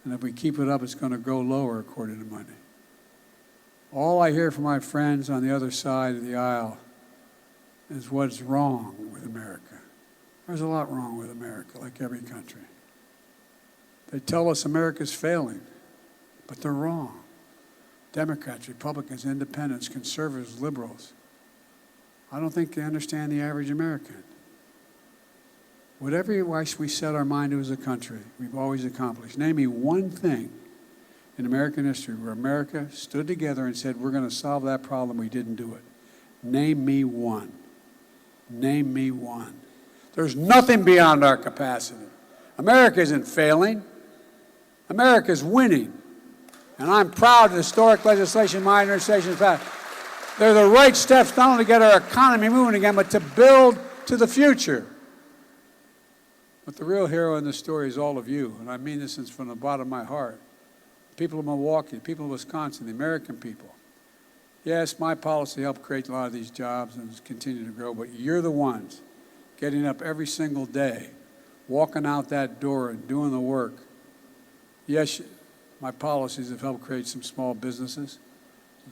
And if we keep it up, it's going to go lower, according to Monday. All I hear from my friends on the other side of the aisle is what's wrong with America. There's a lot wrong with America, like every country. They tell us America's failing, but they're wrong. Democrats, Republicans, independents, conservatives, liberals. I don't think they understand the average American. Whatever we set our mind to as a country, we've always accomplished. Name me one thing in American history where America stood together and said, we're going to solve that problem, we didn't do it. Name me one. Name me one. There's nothing beyond our capacity. America isn't failing. America is winning. And I'm proud of the historic legislation my administration has passed. They're the right steps not only to get our economy moving again, but to build to the future. But the real hero in this story is all of you, and I mean this from the bottom of my heart. People of Milwaukee, people of Wisconsin, the American people. Yes, my policy helped create a lot of these jobs and continue to grow, but you're the ones getting up every single day, walking out that door and doing the work. Yes, my policies have helped create some small businesses,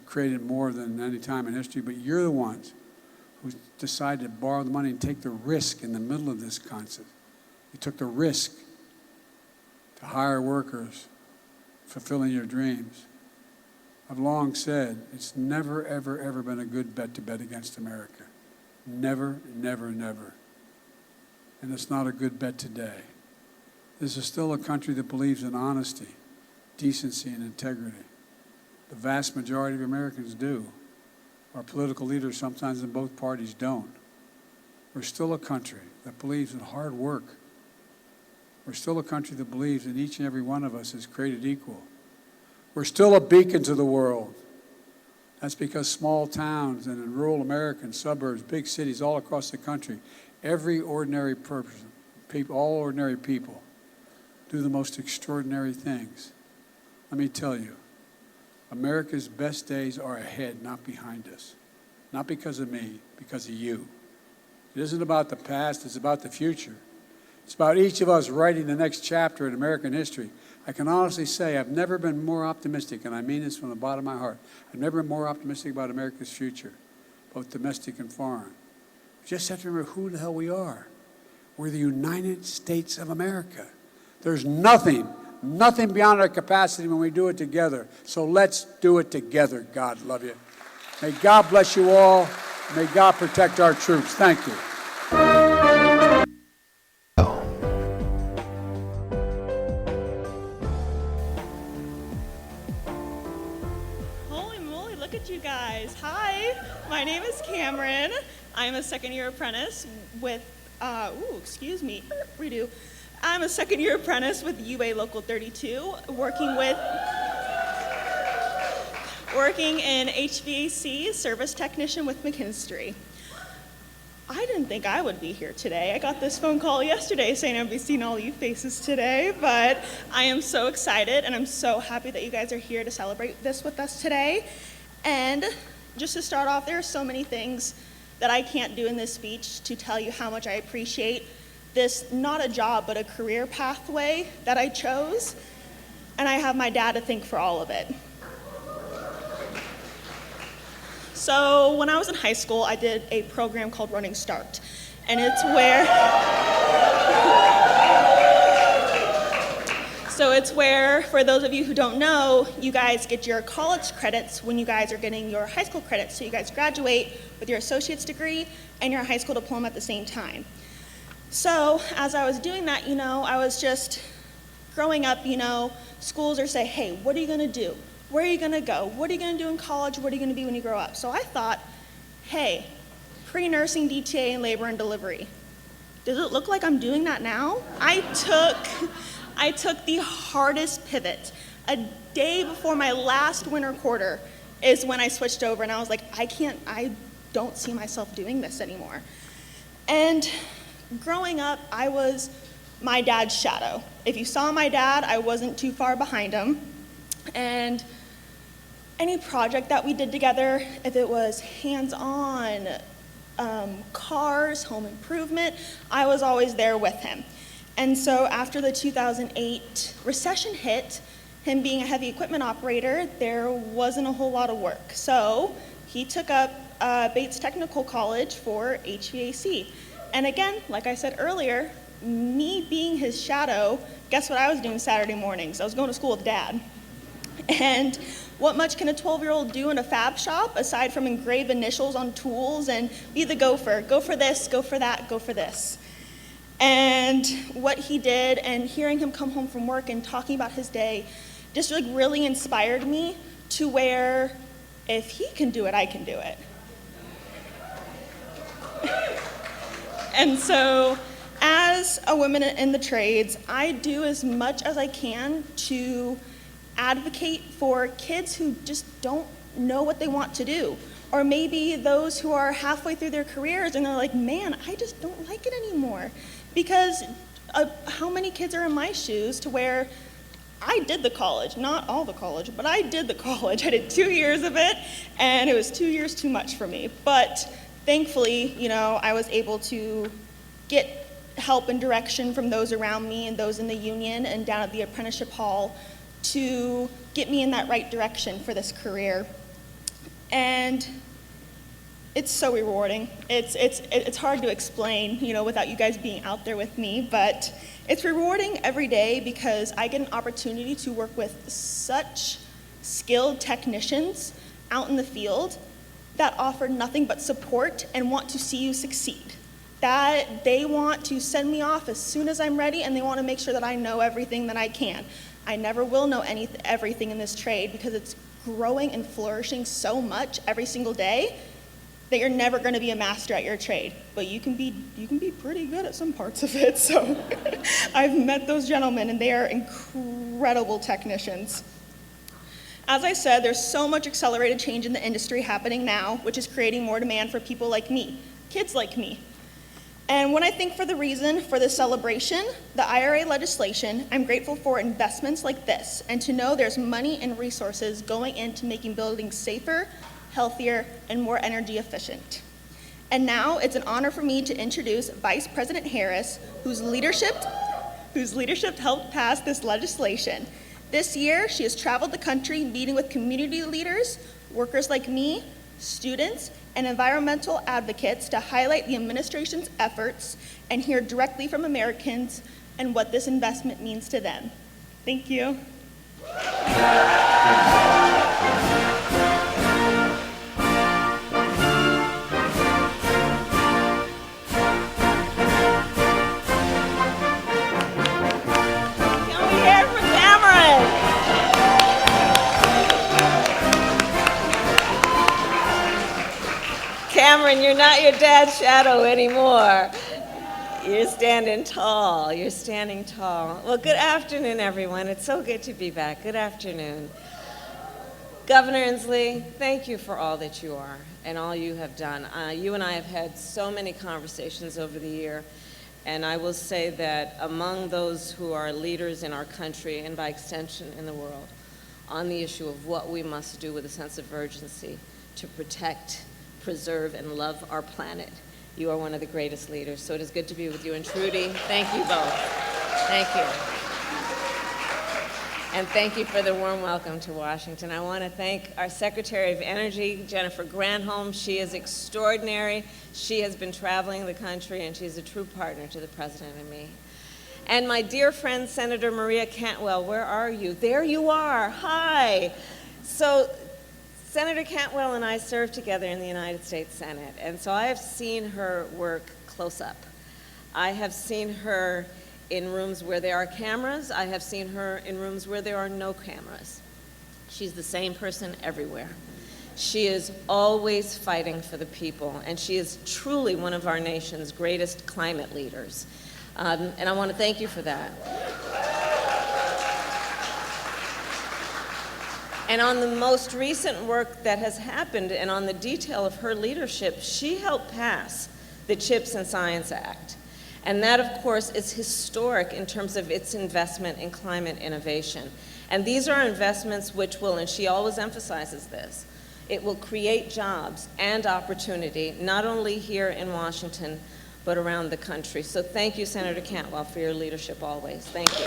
created more than any time in history, but you're the ones who decided to borrow the money and take the risk in the middle of this concept. You took the risk to hire workers, fulfilling your dreams. I've long said it's never, ever, ever been a good bet to bet against America. Never, never, never. And it's not a good bet today. This is still a country that believes in honesty, decency, and integrity. The vast majority of Americans do. Our political leaders, sometimes in both parties, don't. We're still a country that believes in hard work. We're still a country that believes that each and every one of us is created equal. We're still a beacon to the world. That's because small towns and in rural America and suburbs, big cities all across the country, every ordinary person, all ordinary people, do the most extraordinary things. Let me tell you, America's best days are ahead, not behind us. Not because of me, because of you. It isn't about the past, it's about the future. It's about each of us writing the next chapter in American history. I can honestly say I've never been more optimistic, and I mean this from the bottom of my heart. I've never been more optimistic about America's future, both domestic and foreign. We just have to remember who the hell we are. We're the United States of America. There's nothing beyond our capacity when we do it together. So let's do it together. God love you. May God bless you all. May God protect our troops. Thank you. Holy moly, look at you guys. Hi, my name is Cameron. I'm a second-year apprentice with, redo. I'm a second-year apprentice with UA Local 32, working in HVAC, service technician with McKinstry. I didn't think I would be here today. I got this phone call yesterday saying I'd be seeing all you faces today, but I am so excited and I'm so happy that you guys are here to celebrate this with us today. And just to start off, there are so many things that I can't do in this speech to tell you how much I appreciate this, not a job, but a career pathway that I chose. And I have my dad to thank for all of it. So when I was in high school, I did a program called Running Start. And it's where, for those of you who don't know, you guys get your college credits when you guys are getting your high school credits. So you guys graduate with your associate's degree and your high school diploma at the same time. So as I was doing that, I was just growing up, schools are saying, hey, what are you gonna do? Where are you gonna go? What are you gonna do in college? What are you gonna be when you grow up? So I thought, hey, pre-nursing, DTA, and labor and delivery. Does it look like I'm doing that now? I took the hardest pivot. A day before my last winter quarter is when I switched over and I was like, I don't see myself doing this anymore. And growing up, I was my dad's shadow. If you saw my dad, I wasn't too far behind him. And any project that we did together, if it was hands-on, cars, home improvement, I was always there with him. And so after the 2008 recession hit, him being a heavy equipment operator, there wasn't a whole lot of work. So he took up Bates Technical College for HVAC. And again, like I said earlier, me being his shadow, guess what I was doing Saturday mornings? I was going to school with Dad. And what much can a 12-year-old do in a fab shop aside from engrave initials on tools and be the gopher? Go for this, go for that, go for this. And what he did, and hearing him come home from work and talking about his day, just really inspired me to where if he can do it, I can do it. And so as a woman in the trades, I do as much as I can to advocate for kids who just don't know what they want to do. Or maybe those who are halfway through their careers and they're like, man, I just don't like it anymore. Because how many kids are in my shoes to where I did the college, not all the college, but I did the college. I did 2 years of it, and it was 2 years too much for me. But thankfully, I was able to get help and direction from those around me and those in the union and down at the apprenticeship hall to get me in that right direction for this career. And it's so rewarding. It's hard to explain, without you guys being out there with me, but it's rewarding every day because I get an opportunity to work with such skilled technicians out in the field that offer nothing but support and want to see you succeed. That they want to send me off as soon as I'm ready, and they want to make sure that I know everything that I can. I never will know everything in this trade because it's growing and flourishing so much every single day that you're never going to be a master at your trade, but you can be pretty good at some parts of it. So I've met those gentlemen, and they are incredible technicians. As I said, there's so much accelerated change in the industry happening now, which is creating more demand for people like me, kids like me. And when I think for the reason for this celebration, the IRA legislation, I'm grateful for investments like this, and to know there's money and resources going into making buildings safer, healthier, and more energy efficient. And now it's an honor for me to introduce Vice President Harris, whose leadership helped pass this legislation. This year, she has traveled the country meeting with community leaders, workers like me, students, and environmental advocates to highlight the administration's efforts and hear directly from Americans and what this investment means to them. Thank you. Cameron, you're not your dad's shadow anymore. You're standing tall. You're standing tall. Well, good afternoon, everyone. It's so good to be back. Good afternoon. Governor Inslee, thank you for all that you are and all you have done. You and I have had so many conversations over the year, and I will say that among those who are leaders in our country and by extension in the world on the issue of what we must do with a sense of urgency to protect, preserve, and love our planet, you are one of the greatest leaders. So it is good to be with you. And Trudy, thank you both. Thank you. And thank you for the warm welcome to Washington. I want to thank our Secretary of Energy, Jennifer Granholm. She is extraordinary. She has been traveling the country, and she's a true partner to the President and me. And my dear friend, Senator Maria Cantwell, where are you? There you are. Hi. So Senator Cantwell and I served together in the United States Senate, and so I have seen her work close up. I have seen her in rooms where there are cameras. I have seen her in rooms where there are no cameras. She's the same person everywhere. She is always fighting for the people, and she is truly one of our nation's greatest climate leaders. And I want to thank you for that. And on the most recent work that has happened and on the detail of her leadership, she helped pass the CHIPS and Science Act. And that, of course, is historic in terms of its investment in climate innovation. And these are investments which will, and she always emphasizes this, it will create jobs and opportunity, not only here in Washington, but around the country. So thank you, Senator Cantwell, for your leadership always. Thank you.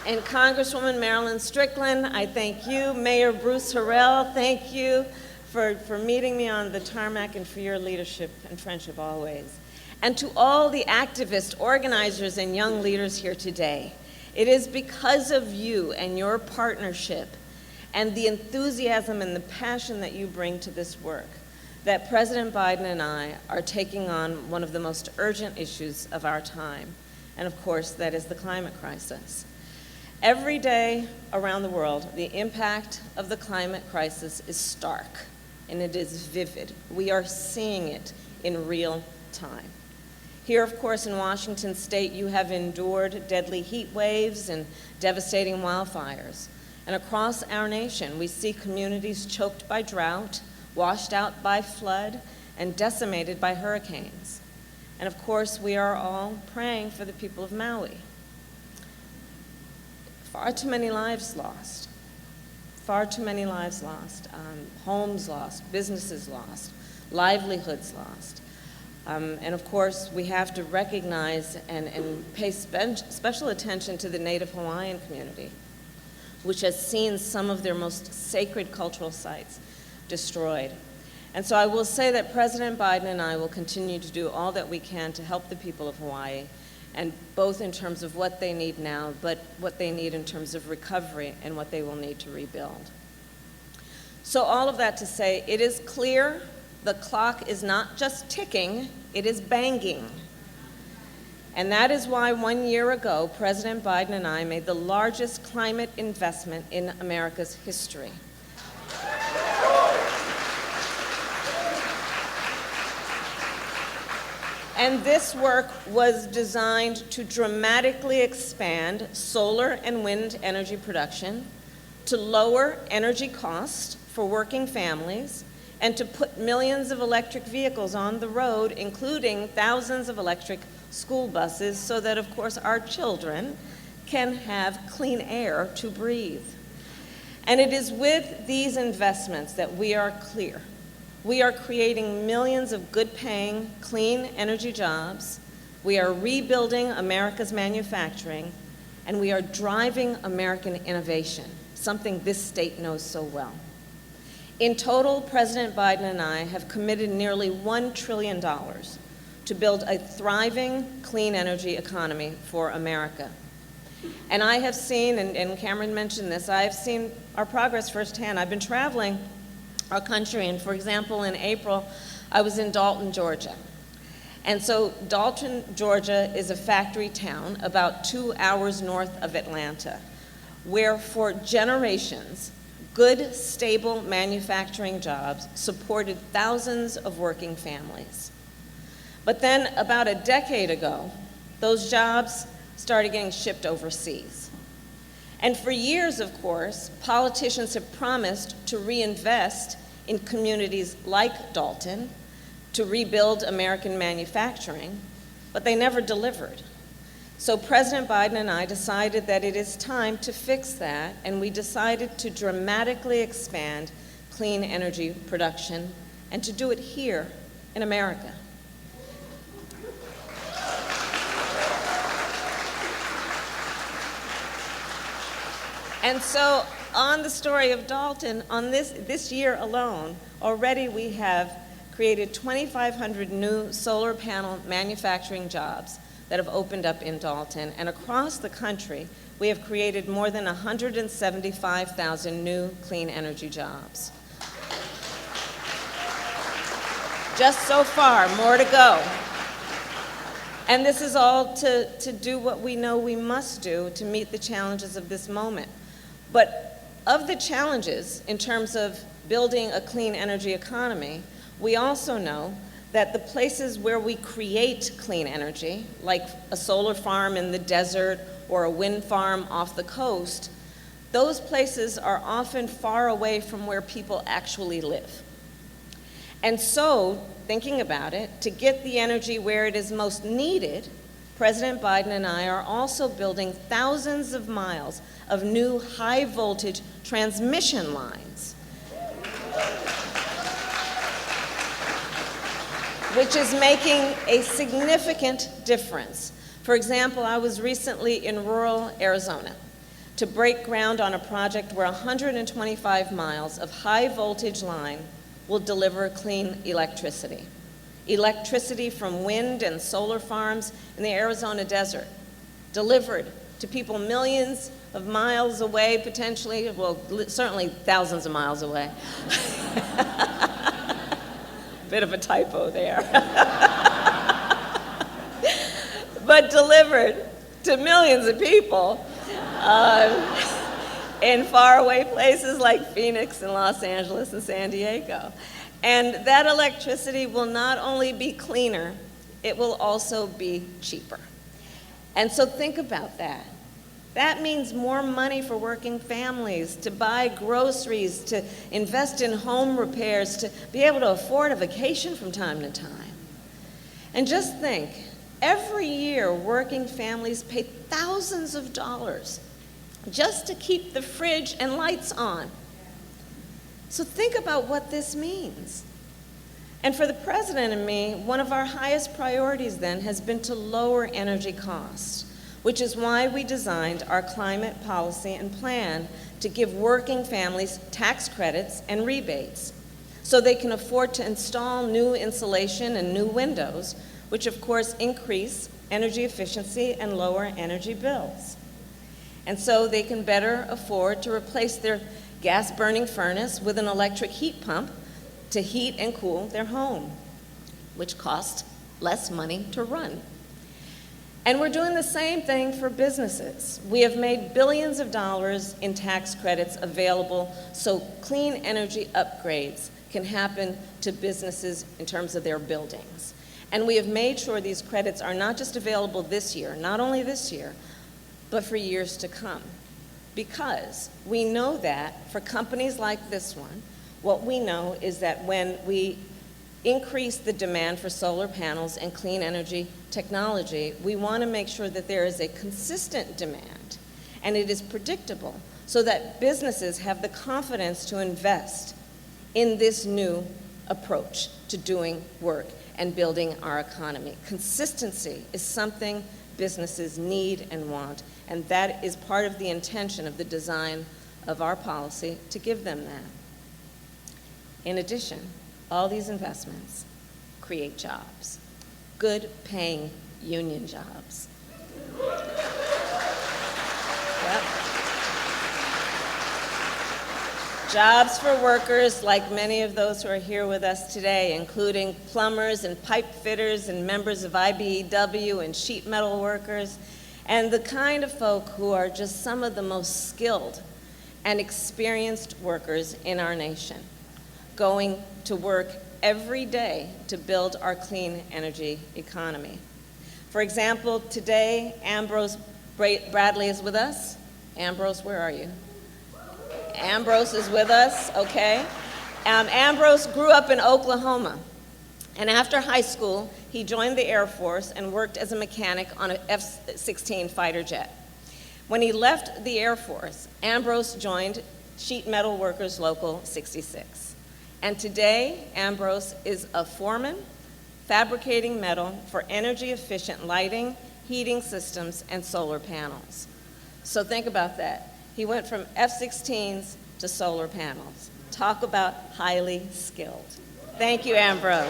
And Congresswoman Marilyn Strickland, I thank you. Mayor Bruce Harrell, thank you for meeting me on the tarmac and for your leadership and friendship always. And to all the activists, organizers, and young leaders here today, it is because of you and your partnership and the enthusiasm and the passion that you bring to this work that President Biden and I are taking on one of the most urgent issues of our time. And of course, that is the climate crisis. Every day around the world, the impact of the climate crisis is stark, and it is vivid. We are seeing it in real time. Here, of course, in Washington state, you have endured deadly heat waves and devastating wildfires. And across our nation, we see communities choked by drought, washed out by flood, and decimated by hurricanes. And of course, we are all praying for the people of Maui. Far too many lives lost. Far too many lives lost. Homes lost, businesses lost, livelihoods lost. And of course, we have to recognize and pay special attention to the Native Hawaiian community, which has seen some of their most sacred cultural sites destroyed. And so I will say that President Biden and I will continue to do all that we can to help the people of Hawaii, and both in terms of what they need now, but what they need in terms of recovery and what they will need to rebuild. So all of that to say, it is clear the clock is not just ticking, it is banging. And that is why 1 year ago, President Biden and I made the largest climate investment in America's history. And this work was designed to dramatically expand solar and wind energy production, to lower energy costs for working families, and to put millions of electric vehicles on the road, including thousands of electric school buses, so that, of course, our children can have clean air to breathe. And it is with these investments that we are clear. We are creating millions of good-paying, clean energy jobs. We are rebuilding America's manufacturing, and we are driving American innovation, something this state knows so well. In total, President Biden and I have committed nearly $1 trillion to build a thriving, clean energy economy for America. And I have seen, and Cameron mentioned this, I have seen our progress firsthand. I've been traveling our country, and for example, in April, I was in Dalton, Georgia. And so Dalton, Georgia is a factory town about 2 hours north of Atlanta, where for generations, good, stable manufacturing jobs supported thousands of working families. But then about a decade ago, those jobs started getting shipped overseas. And for years, of course, politicians have promised to reinvest in communities like Dalton to rebuild American manufacturing, but they never delivered. So President Biden and I decided that it is time to fix that, and we decided to dramatically expand clean energy production and to do it here in America. And so on the story of Dalton, on this year alone, already we have created 2,500 new solar panel manufacturing jobs that have opened up in Dalton. And across the country, we have created more than 175,000 new clean energy jobs. Just so far, more to go. And this is all to do what we know we must do to meet the challenges of this moment. But of the challenges in terms of building a clean energy economy, we also know that the places where we create clean energy, like a solar farm in the desert or a wind farm off the coast, those places are often far away from where people actually live. And so, thinking about it, to get the energy where it is most needed, President Biden and I are also building thousands of miles of new high-voltage transmission lines, which is making a significant difference. For example, I was recently in rural Arizona to break ground on a project where 125 miles of high-voltage line will deliver clean electricity. Electricity from wind and solar farms in the Arizona desert, delivered to people millions of miles away, potentially, well, certainly thousands of miles away. Bit of a typo there. But delivered to millions of people in faraway places like Phoenix and Los Angeles and San Diego. And that electricity will not only be cleaner, it will also be cheaper. And so think about that. That means more money for working families, to buy groceries, to invest in home repairs, to be able to afford a vacation from time to time. And just think, every year working families pay thousands of dollars just to keep the fridge and lights on. So think about what this means. And for the President and me, one of our highest priorities then has been to lower energy costs, which is why we designed our climate policy and plan to give working families tax credits and rebates so they can afford to install new insulation and new windows, which of course increase energy efficiency and lower energy bills. And so they can better afford to replace their gas-burning furnace with an electric heat pump to heat and cool their home, which costs less money to run. And we're doing the same thing for businesses. We have made billions of dollars in tax credits available so clean energy upgrades can happen to businesses in terms of their buildings. And we have made sure these credits are not just available this year, not only this year, but for years to come. Because we know that for companies like this one, what we know is that when we increase the demand for solar panels and clean energy technology, we want to make sure that there is a consistent demand and it is predictable so that businesses have the confidence to invest in this new approach to doing work and building our economy. Consistency is something businesses need and want, and that is part of the intention of the design of our policy to give them that. In addition, all these investments create jobs, good paying union jobs. Yep. Jobs for workers like many of those who are here with us today, including plumbers and pipe fitters and members of IBEW and sheet metal workers, and the kind of folk who are just some of the most skilled and experienced workers in our nation, going to work every day to build our clean energy economy. For example, today, Ambrose Bradley is with us. Ambrose, where are you? Ambrose is with us, okay. Ambrose grew up in Oklahoma, and after high school, he joined the Air Force and worked as a mechanic on an F-16 fighter jet. When he left the Air Force, Ambrose joined Sheet Metal Workers Local 66. And today, Ambrose is a foreman fabricating metal for energy-efficient lighting, heating systems, and solar panels. So think about that. He went from F-16s to solar panels. Talk about highly skilled. Thank you, Ambrose.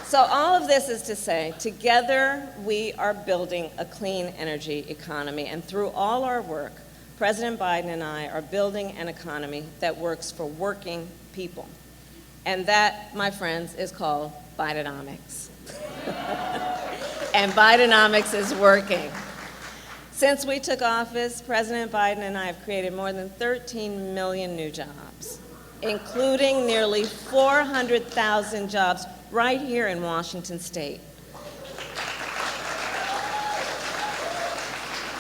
So all of this is to say, together we are building a clean energy economy, and through all our work, President Biden and I are building an economy that works for working people. And that, my friends, is called Bidenomics. And Bidenomics is working. Since we took office, President Biden and I have created more than 13 million new jobs, including nearly 400,000 jobs right here in Washington State.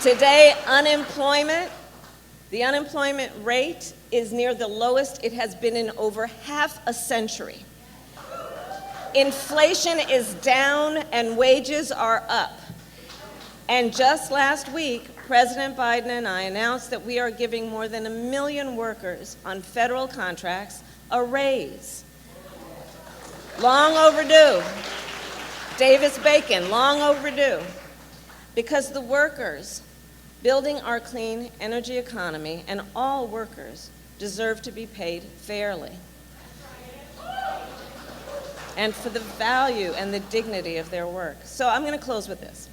Today, the unemployment rate is near the lowest it has been in over half a century. Inflation is down and wages are up. And just last week, President Biden and I announced that we are giving more than 1 million workers on federal contracts a raise. Long overdue. Davis-Bacon, long overdue. Because the workers building our clean energy economy, and all workers, deserve to be paid fairly. And for the value and the dignity of their work. So I'm going to close with this.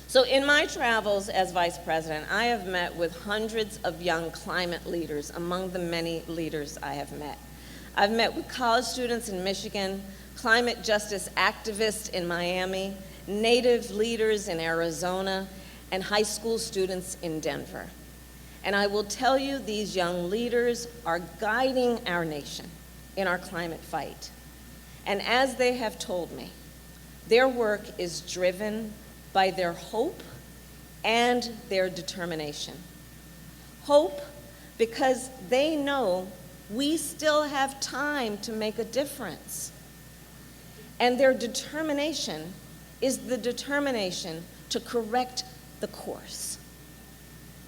So in my travels as Vice President, I have met with hundreds of young climate leaders among the many leaders I have met. I've met with college students in Michigan, climate justice activists in Miami, Native leaders in Arizona, and high school students in Denver. And I will tell you, these young leaders are guiding our nation in our climate fight. And as they have told me, their work is driven by their hope and their determination. Hope because they know we still have time to make a difference. And their determination is the determination to correct the course.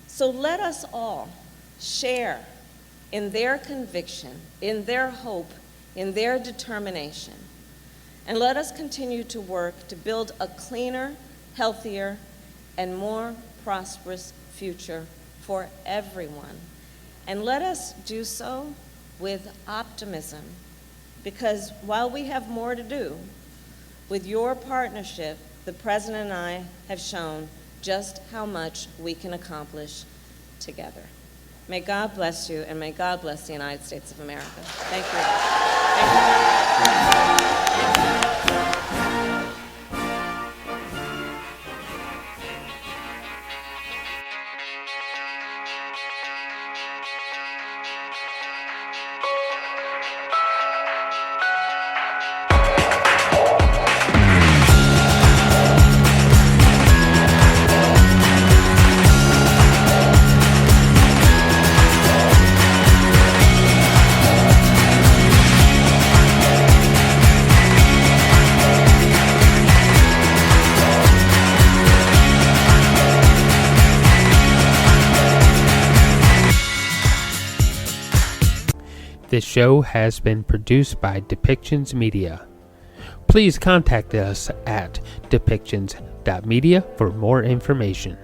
So let us all share in their conviction, in their hope, in their determination. And let us continue to work to build a cleaner, healthier, and more prosperous future for everyone. And let us do so with optimism, because while we have more to do, with your partnership, the President and I have shown just how much we can accomplish together. May God bless you, and may God bless the United States of America. Thank you. This show has been produced by Depictions Media. Please contact us at depictions.media for more information.